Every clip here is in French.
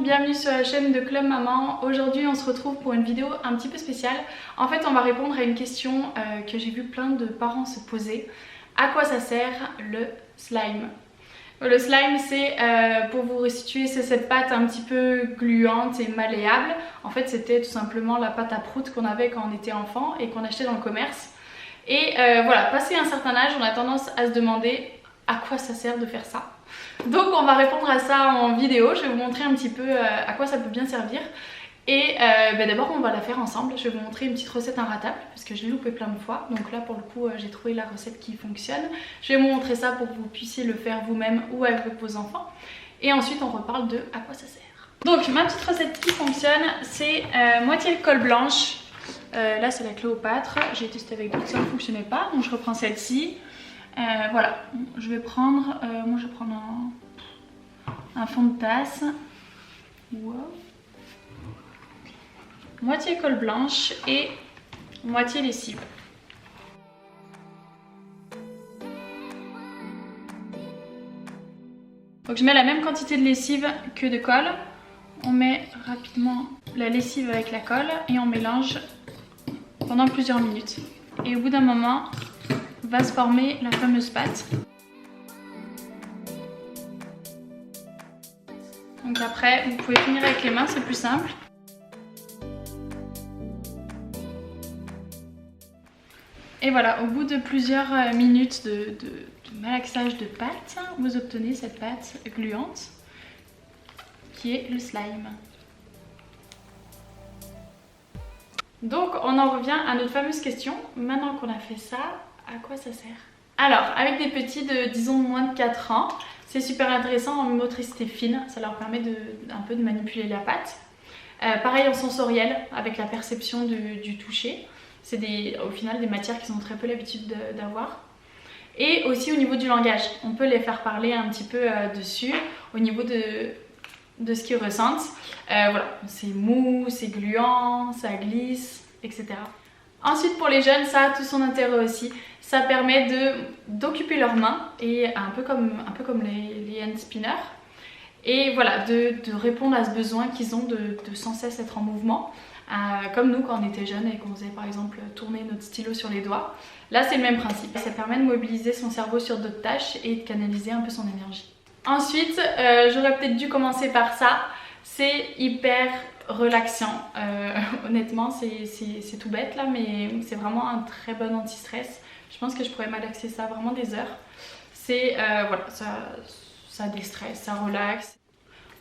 bienvenue sur la chaîne de Club Maman. Aujourd'hui on se retrouve pour une vidéo un petit peu spéciale. En fait on va répondre à une question que j'ai vu plein de parents se poser. À quoi ça sert le slime? Le slime c'est, pour vous resituer, c'est cette pâte un petit peu gluante et malléable. En fait c'était tout simplement la pâte à prout qu'on avait quand on était enfant et qu'on achetait dans le commerce. Et voilà, passé un certain âge on a tendance à se demander à quoi ça sert de faire ça. Donc on va répondre à ça en vidéo, je vais vous montrer un petit peu à quoi ça peut bien servir. Et d'abord on va la faire ensemble, je vais vous montrer une petite recette inratable parce que je l'ai loupé plein de fois. Donc là pour le coup j'ai trouvé la recette qui fonctionne. Je vais vous montrer ça pour que vous puissiez le faire vous-même ou avec vos enfants. Et ensuite on reparle de à quoi ça sert. Donc ma petite recette qui fonctionne, c'est moitié de colle blanche. Là c'est la Cléopâtre, j'ai testé avec d'autres, ça ne fonctionnait pas, donc je reprends celle-ci. Voilà, je vais prendre, moi je vais prendre un fond de tasse. Wow. Moitié colle blanche et moitié lessive. Donc je mets la même quantité de lessive que de colle. On met rapidement la lessive avec la colle et on mélange pendant plusieurs minutes. Et au bout d'un moment, va se former la fameuse pâte. Donc après, vous pouvez finir avec les mains, c'est plus simple. Et voilà, au bout de plusieurs minutes de malaxage de pâte, vous obtenez cette pâte gluante qui est le slime. Donc on en revient à notre fameuse question. Maintenant qu'on a fait ça, à quoi ça sert? Alors, avec des petits de, disons, moins de 4 ans, c'est super intéressant en motricité fine. Ça leur permet un peu de manipuler la pâte. Pareil en sensoriel, avec la perception du toucher. C'est au final des matières qu'ils ont très peu l'habitude d'avoir. Et aussi au niveau du langage. On peut les faire parler un petit peu dessus, au niveau de ce qu'ils ressentent. Voilà, c'est mou, c'est gluant, ça glisse, etc. Ensuite pour les jeunes, ça a tout son intérêt aussi. Ça permet d'occuper leurs mains, et un peu comme les hand spinners. Et voilà, de répondre à ce besoin qu'ils ont de sans cesse être en mouvement. Comme nous quand on était jeunes et qu'on faisait par exemple tourner notre stylo sur les doigts. Là c'est le même principe. Ça permet de mobiliser son cerveau sur d'autres tâches et de canaliser un peu son énergie. Ensuite, j'aurais peut-être dû commencer par ça. C'est hyper relaxant. Honnêtement, c'est tout bête là, mais c'est vraiment un très bon anti-stress. Je pense que je pourrais malaxer ça vraiment des heures. C'est voilà, ça déstresse, ça relaxe.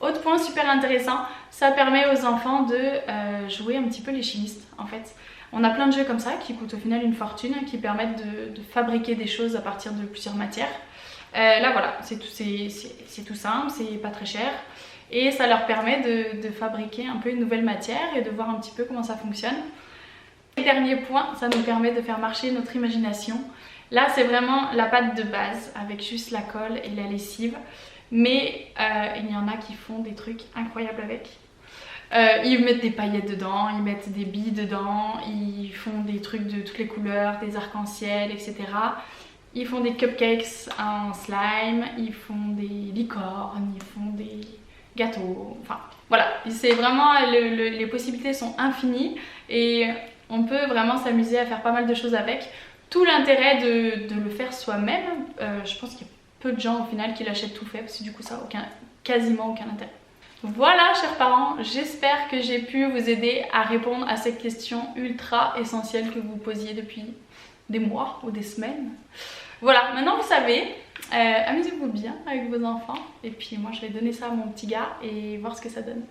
Autre point super intéressant, ça permet aux enfants de jouer un petit peu les chimistes en fait. On a plein de jeux comme ça qui coûtent au final une fortune, qui permettent de fabriquer des choses à partir de plusieurs matières. Là voilà, c'est tout simple, c'est pas très cher. Et ça leur permet de fabriquer un peu une nouvelle matière et de voir un petit peu comment ça fonctionne. Et dernier point, ça nous permet de faire marcher notre imagination. Là c'est vraiment la pâte de base avec juste la colle et la lessive. Mais il y en a qui font des trucs incroyables avec. Ils mettent des paillettes dedans, ils mettent des billes dedans, ils font des trucs de toutes les couleurs, des arcs-en-ciel, etc. Ils font des cupcakes en slime, ils font des licornes, ils font des gâteaux, enfin voilà. C'est vraiment, les possibilités sont infinies et on peut vraiment s'amuser à faire pas mal de choses avec. Tout l'intérêt de le faire soi-même, je pense qu'il y a peu de gens au final qui l'achètent tout fait parce que du coup ça n'a quasiment aucun intérêt. Voilà chers parents, j'espère que j'ai pu vous aider à répondre à cette question ultra essentielle que vous posiez depuis des mois ou des semaines. Voilà, maintenant vous savez, amusez-vous bien avec vos enfants et puis moi je vais donner ça à mon petit gars et voir ce que ça donne.